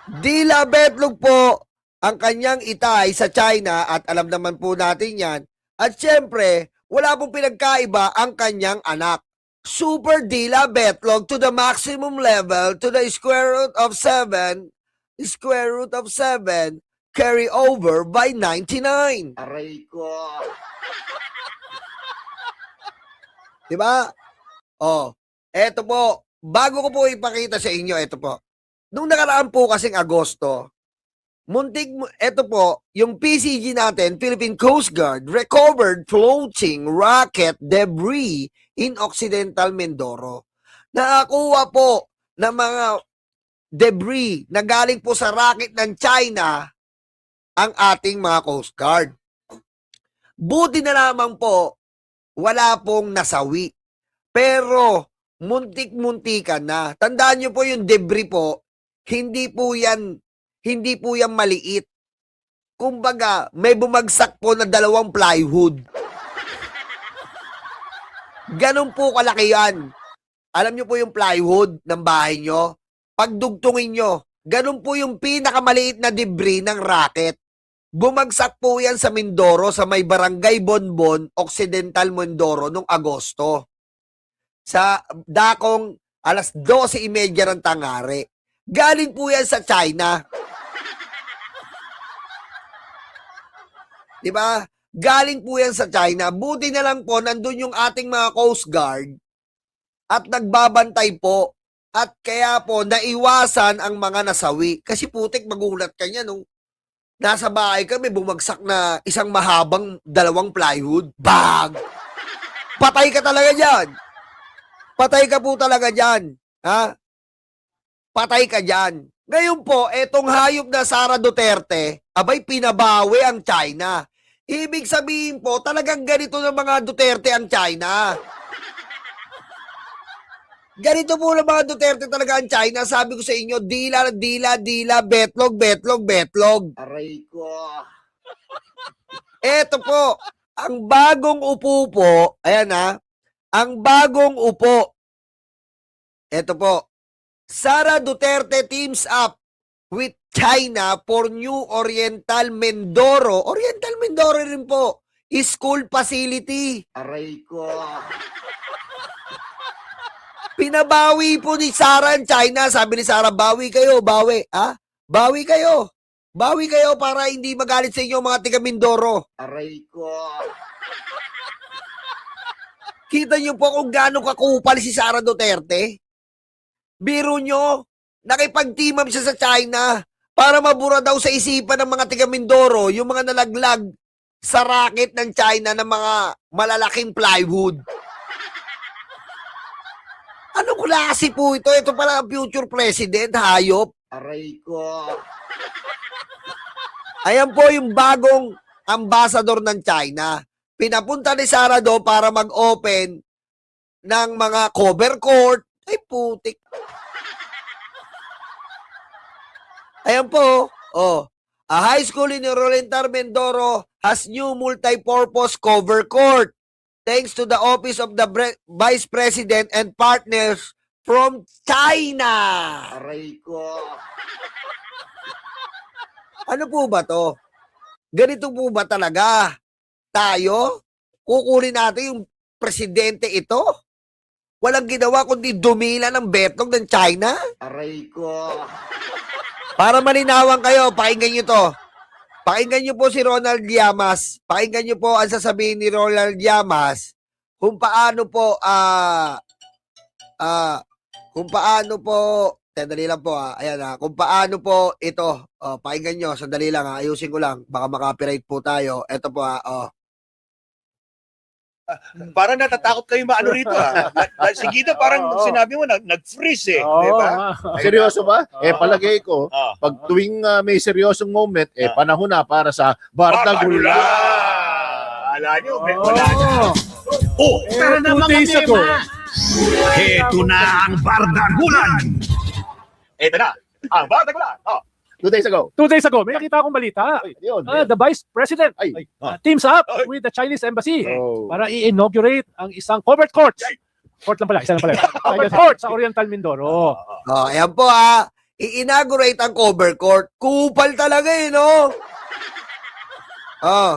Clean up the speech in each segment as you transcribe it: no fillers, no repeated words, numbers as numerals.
Dila Betlog po ang kanyang itay sa China at alam naman po natin yan. At syempre, wala pong pinagkaiba ang kanyang anak. Super Dila Betlog to the maximum level to the square root of 7, carry over by 99. Aray ko. Diba? Oh, eto po. Bago ko po ipakita sa inyo, eto po. Nung nakaraan po kasing Agosto, eto po, yung PCG natin, Philippine Coast Guard, recovered floating rocket debris in Occidental Mindoro. Nakakuha po ng mga debris na galing po sa rocket ng China ang ating mga Coast Guard. Buti na lamang po, wala pong nasawi. Pero, muntik-muntikan na. Tandaan nyo po yung debris po, hindi po yan maliit. Kumbaga, may bumagsak po na 2 plywood. Ganun po kalaki yan. Alam nyo po yung plywood ng bahay nyo? Pagdugtungin nyo, ganun po yung pinakamaliit na debris ng rocket. Bumagsak po yan sa Mindoro, sa may Barangay Bonbon, Occidental Mindoro, noong Agosto. Sa dakong 12:30 ng tangari. Galing po yan sa China. Diba? Galing po yan sa China. Buti na lang po, nandun yung ating mga Coast Guard at nagbabantay po. At kaya po, naiwasan ang mga nasawi. Kasi putik, magulat ka niya nung nasa bahay kami, bumagsak na isang mahabang 2 plywood. Bang! Patay ka talaga dyan. Patay ka po talaga dyan. Ha? Patay ka dyan. Ngayon po, etong hayop na Sara Duterte, abay pinabawi ang China. Ibig sabihin po, talagang ganito ng mga Duterte ang China. Ganito po ng mga Duterte talaga ang China. Sabi ko sa inyo, dila, betlog. Aray ko. Eto po, ang bagong upo po, ayan ha, ang bagong upo. Eto po, Sara Duterte teams up with China for new Oriental Mindoro. Oriental Mindoro rin po. School facility. Aray ko. Pinabawi po ni Sara ang China. Sabi ni Sara, bawi kayo, bawi. Ha? Bawi kayo. Bawi kayo para hindi magalit sa inyo mga tiga Mindoro. Aray ko. Kita niyo po kung gaano kakupal si Sara Duterte. Biro nyo, nakipag-team up siya sa China para mabura daw sa isipan ng mga tiga Mindoro yung mga nalaglag sa racket ng China ng mga malalaking plywood. Anong klase po ito? Ito pala ang future president, hayop. Aray ko. Ayan po yung bagong ambassador ng China. Pinapunta ni Sara do para mag-open ng mga cover court. Ay, putik. Ayan po, oh. A high school in Oriental Mindoro has new multi-purpose cover court thanks to the office of the Vice President and partners from China. Aray ko. Ano po ba to? Ganito po ba talaga? Tayo? Kukunin natin yung presidente ito? Walang ginawa kundi dumila ng betlog ng China? Aray ko. Para malinawan kayo, pakinggan nyo to. Pakinggan nyo po si Ronald Llamas. Pakinggan nyo po ang sasabihin ni Ronald Llamas kung paano po, sandali lang po ayan kung paano po ito, pakinggan nyo, sandali lang ayusin ko lang, baka makapiright po tayo. Ito po Parang natatakot kayo maano rito Si Guido parang sinabi mo nag-freeze di ba? Seryoso ba? Palagay ko, pag tuwing may seryosong moment, panahon na para sa Bardagulan. Ala nyo, wala na. Tara na mga tema. Ito na ang Bardagulan. Ito na, ang Bardagulan. 2 days ago. 2 days ago, may nakita akong balita. Yun. The Vice President teams up with the Chinese Embassy para i-inaugurate ang isang covered court. Court lang pala, isa lang pala. Court sa Oriental Mindoro. ayan po i-inaugurate ang cover court. Kupal talaga eh, no? Oh.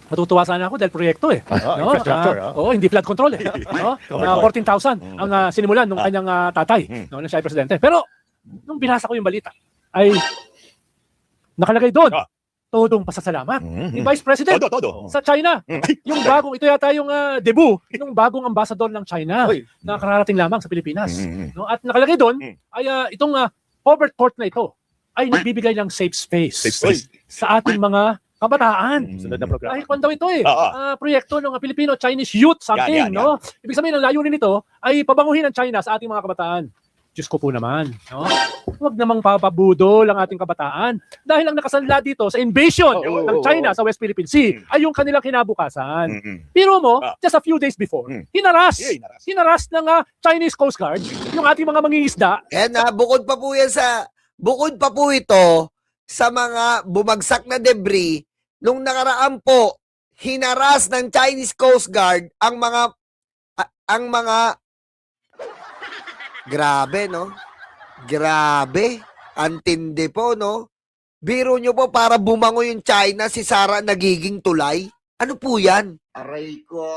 Matutuwa sana ako dahil proyekto eh. No? Infrastructure. Hindi flood control eh. No? 14,000 ang sinimulan nung kanyang tatay, no, na siya ay presidente. Pero, nung binasa ko yung balita, ay nakalagay doon, todong pasasalamat ni Vice President Todo. sa China. Yung bagong, ito yata yung debut ng bagong ambassador ng China na kararating lamang sa Pilipinas. No? At nakalagay doon, ay itong covered court na ito ay nagbibigay ng safe space, sa ating mga kabataan. Sunod na program. Ay, kwan daw ito eh. Proyekto ng Filipino-Chinese youth something, Yan. no? Ibig sabihin, ang layunin nito ay pabanguhin ang China sa ating mga kabataan. Diyos ko po naman, no? Huwag namang papabudol ang ating kabataan dahil ang nakasanla dito sa invasion ng China sa West Philippine Sea ay yung kanilang kinabukasan. Pero mo, just a few days before, hinaras ng Chinese Coast Guard yung ating mga mangingisda. And bukod pa po ito sa mga bumagsak na debris, nung nakaraan po, hinaras ng Chinese Coast Guard ang mga grabe, no? Grabe. Antindi po, no? Biro nyo po para bumango yung China, si Sara nagiging tulay. Ano po yan? Aray ko.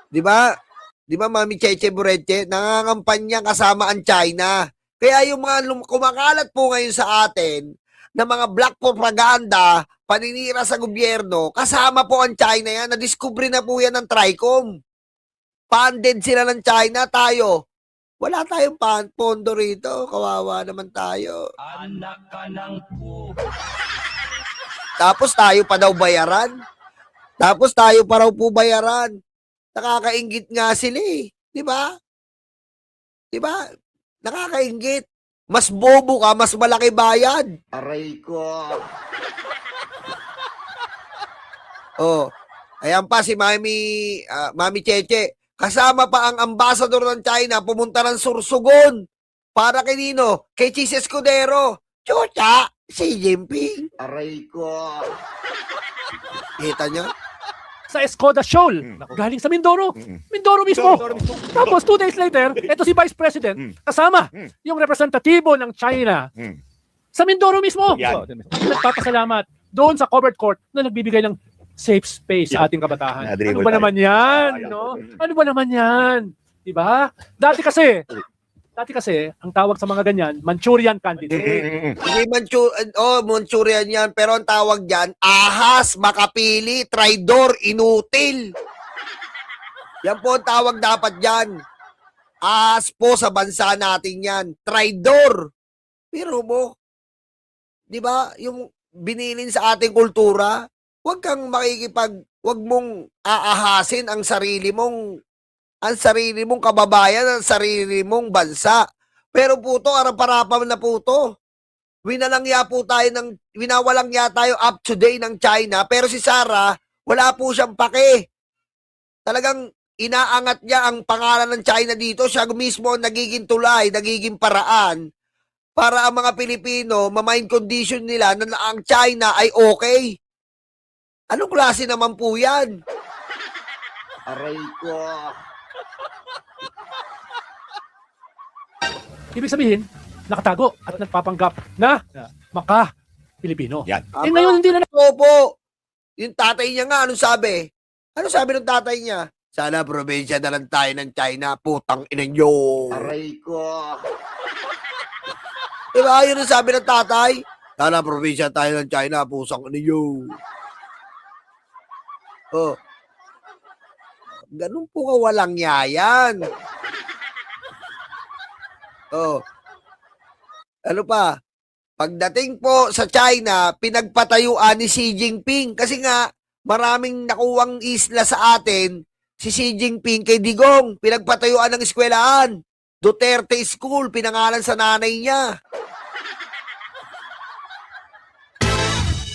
Di ba? Di ba, Mami Cheche Bureche? Nangangampanya kasama ang China. Kaya yung mga kumakalat po ngayon sa atin na mga black propaganda, paninira sa gobyerno, kasama po ang China yan. Na-discover na po yan ng TRICOM. Funded sila ng China, tayo. Wala tayong pondo rito. Kawawa naman tayo. Anak ka ng Tapos tayo pa daw bayaran. Tapos tayo pa raw po bayaran. Nakakainggit nga sila eh. Di ba? Di ba? Nakakainggit. Mas bobo ka, mas malaki bayad. Aray ko. Oh. Ayan pa si Mami Cheche. Kasama pa ang ambassador ng China pumunta ng Sursugon. Para kay Nino? Kay Chis Escudero. Chucha, Xi Jinping. Aray ko. Kita nyo? Sa Escoda Shoal, galing sa Mindoro. Mindoro mismo. Tapos 2 days later, ito si Vice President, kasama yung representatibo ng China sa Mindoro mismo. Yan. Nagpapasalamat doon sa covered court na nagbibigay ng safe space sa ating kabataan. Nadribble Ano ba tayo. naman yan? No? Ano ba naman yan? Diba? Dati kasi, ang tawag sa mga ganyan, Manchurian candidate. Hindi Manchurian yan. Pero ang tawag dyan, ahas, makapili, traidor, inutil. Yan po ang tawag dapat dyan. Ahas po sa bansa natin yan. Traidor. Pero mo, di ba, yung binilin sa ating kultura, huwag mong aahasin ang sarili mong kababayan, ang sarili mong bansa. Pero po to, arap-arapam na po to. Winawalang ya tayo up to date ng China, pero si Sara, wala po siyang pake. Talagang inaangat niya ang pangalan ng China dito. Siya mismo ang nagiging tulay, nagiging paraan para ang mga Pilipino, ma-mind condition nila na ang China ay okay. Anong klase naman po yan? Aray ko. Ibig sabihin, nakatago at nagpapanggap na maka-Pilipino. Yan. Ngayon hindi na Opo. Yung tatay niya nga, anong sabi? Ano sabi ng tatay niya? Sana probinsya na lang tayo ng China, putang ina nyo. Aray ko. Diba, yun ang sabi ng tatay? Sana probinsya tayo ng China, pusang ina nyo. Oh. Ganun po kawalang yayan. Oh. Ano pa? Pagdating po sa China, pinagpatayuan ni Xi Jinping kasi nga maraming nakuwang isla sa atin. Si Xi Jinping kay Digong, pinagpatayuan ng eskwelahan. Duterte School, pinangalan sa nanay niya.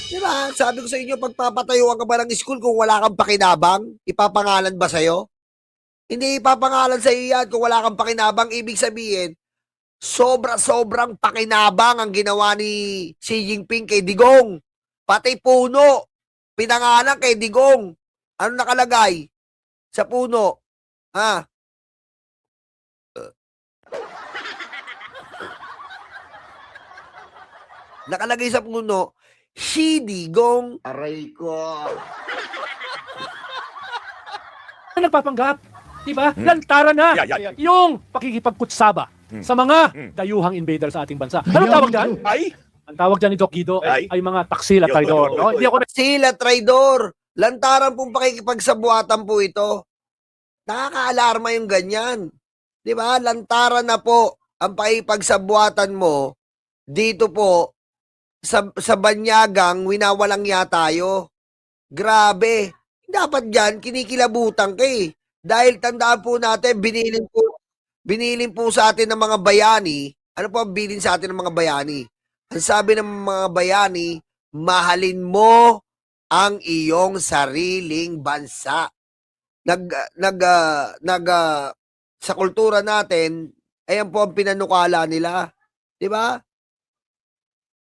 Diba? Sabi ko sa inyo, pagpapatayuan ka ba ng school kung wala kang pakinabang? Ipapangalan ba sa'yo? Hindi ipapangalan sa iyo yan kung wala kang pakinabang. Ibig sabihin, sobrang pakinabang ang ginawa ni Xi Jinping kay Digong. Pati puno, pinangalan kay Digong. Ano nakalagay sa puno? Ha? nakalagay sa puno, Xi Digong. Aray ko. Ano nagpapanggap? Diba? Lantaran na Yeah. yung pakikipagkutsaba sa mga dayuhang invader sa ating bansa. Anong tawag dyan? Ay, Ang tawag dyan ni Doc Guido ay mga taksil at traidor. No? Hindi ako Sila, traidor. Lantaran pong pakikipagsabuatan po ito. Nakaka-alarma yung ganyan. Di ba? Lantaran na po ang pakikipagsabuatan mo dito po sa banyagang winawalang tayo. Grabe. Dapat dyan, kinikilabutan ka eh. Dahil tandaan po natin, binilin po sa atin ng mga bayani. Ano po ang bilin sa atin ng mga bayani? Ang sabi ng mga bayani, mahalin mo ang iyong sariling bansa. Sa kultura natin, ayan po ang pinanukala nila. Di ba?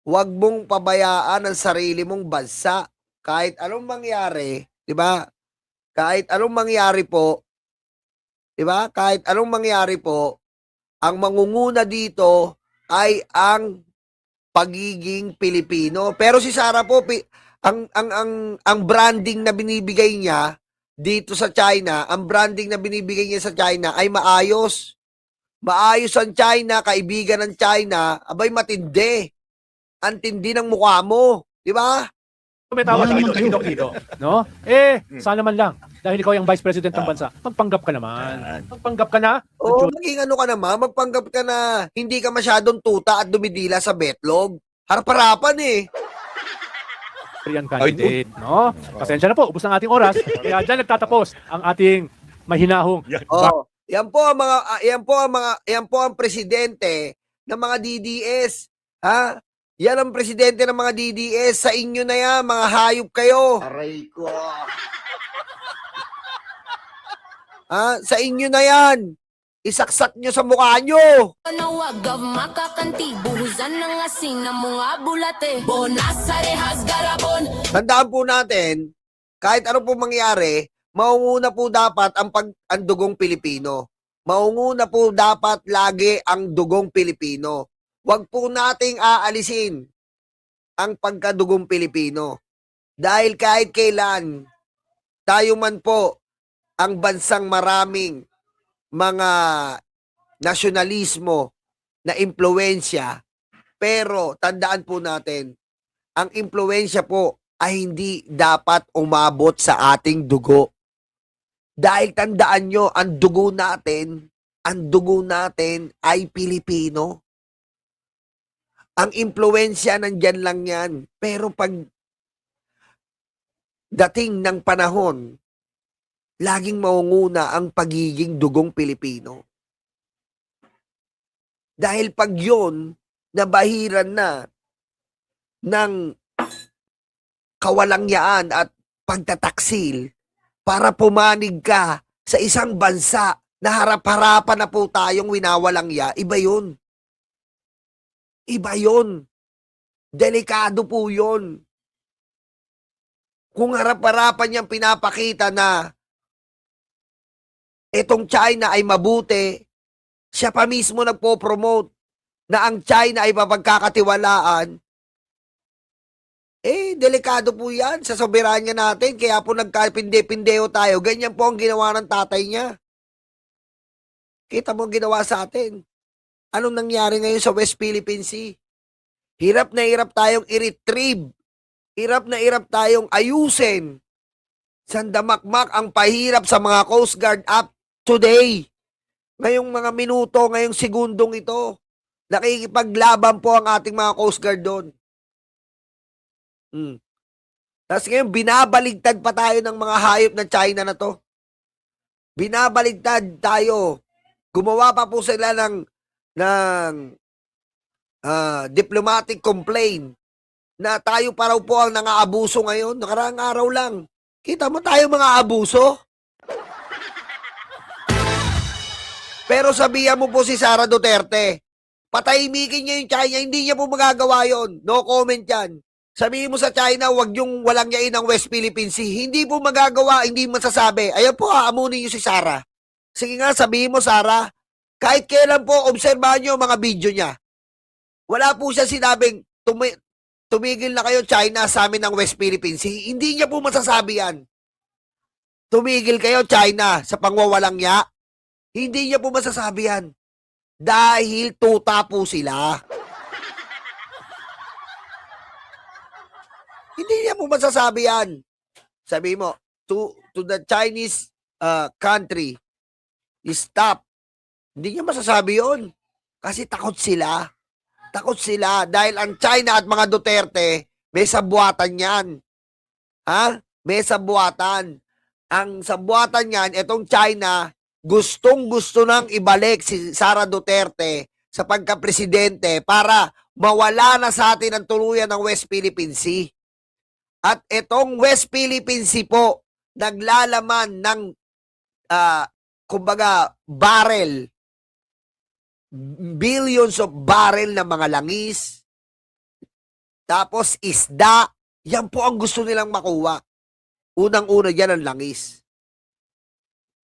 Huwag mong pabayaan ang sarili mong bansa. Kahit anong mangyari, di ba? Kahit anong mangyari po, di ba? Kahit anong mangyari po, ang mangunguna dito ay ang pagiging Pilipino. Pero si Sara po, ang branding na binibigay niya dito sa China, ang branding na binibigay niya sa China ay maayos. Maayos ang China, kaibigan ng China, abay matindi. Ang tindi ng mukha mo, di ba? may tawag sa si Doc Guido. No? Sana man lang. Dahil ikaw yung Vice President ng bansa, magpanggap ka naman. Magpanggap ka na. Oo, maging ano ka naman, magpanggap ka na hindi ka masyadong tuta at dumidila sa betlog. Harap-harapan eh. Korean candidate, no? Pasensya na po, ubos ng ating oras. Kaya dyan nagtatapos ang ating mahinahong. Oh, yan po ang presidente ng mga DDS. Ha? Yan ang presidente ng mga DDS. Sa inyo na yan, mga hayop kayo. Aray ko. Ha? Sa inyo na yan. Isaksak nyo sa mukha nyo. Nawag av makakanti, buhusan ng asing na mga bulate. Bonasa rehas garabon. Tandaan po natin, kahit ano po mangyari, maunguna po dapat ang dugong Pilipino. Maunguna po dapat lagi ang dugong Pilipino. Huwag po nating aalisin ang pagkadugong Pilipino. Dahil kahit kailan, tayo man po ang bansang maraming mga nasyonalismo na impluwensya, pero tandaan po natin, ang impluwensya po ay hindi dapat umabot sa ating dugo. Dahil tandaan nyo, ang dugo natin ay Pilipino. Ang impluwensya nandyan lang yan. Pero pag dating ng panahon, laging maunguna ang pagiging dugong Pilipino. Dahil pag yun, nabahiran na ng kawalangyaan at pagtataksil para pumanig ka sa isang bansa na harap-harapan na po tayong winawalangya, iba yun. Iba yun. Delikado po yun. Kung harap-harapan niyang pinapakita na itong China ay mabuti, siya pa mismo nagpo-promote na ang China ay mapagkakatiwalaan, delikado po yan sa soberanya natin, kaya po nagkapinde-pindeho tayo. Ganyan po ang ginawa ng tatay niya. Kita mo ang ginawa sa atin. Anong nangyari ngayon sa West Philippine Sea? Hirap na hirap tayong i-retrieve. Hirap na hirap tayong ayusin. Sandamakmak ang pahirap sa mga Coast Guard up today. Ngayong mga minuto, ngayong segundong ito, nakikipaglaban po ang ating mga Coast Guard doon. Tapos ngayon, binabaligtad pa tayo ng mga hayop ng China na to. Binabaligtad tayo. Gumawa pa po sila ng diplomatic complaint na tayo pa raw po ang nangaabuso ngayon. Nakaraang araw lang. Kita mo tayo mga abuso? Pero sabihan mo po si Sara Duterte, patahimikin niya yung China, hindi niya po magagawa yon. No comment yan. Sabihin mo sa China, wag yung walang yain ng West Philippine Sea. Hindi po magagawa, hindi masasabi. Ayan po, aamunin niyo si Sara. Sige nga, sabihin mo, Sara, kahit kailan po, obserbahan niyo ang mga video niya. Wala po siya sinabing tumigil na kayo China sa amin ng West Philippine Sea. Hindi niya po masasabi yan. Tumigil kayo China sa pangwawalang niya. Hindi niya po masasabi yan. Dahil tuta po sila. Hindi niya po masasabi yan. Sabi mo, to the Chinese country, stop. Hindi niya masasabi yon. Kasi takot sila. Takot sila dahil ang China at mga Duterte, may sabuatan yan. Ha? May sabuatan. Ang sabuatan yan, itong China, gustong-gusto nang ibalik si Sara Duterte sa pagka-presidente para mawala na sa atin ang tuluyan ng West Philippine Sea. At itong West Philippine Sea po, naglalaman ng, kumbaga, barrel, billions of barrel na mga langis, tapos isda, yan po ang gusto nilang makuha. Unang-una dyan ang langis.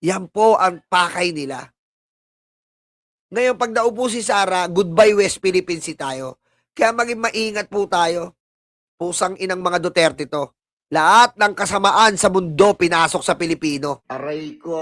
Yan po ang pakay nila. Ngayon, pag naupo si Sara, goodbye West Philippine Sea tayo. Kaya maging maingat po tayo. Pusang inang mga Duterte to. Lahat ng kasamaan sa mundo pinasok sa Pilipino. Aray ko.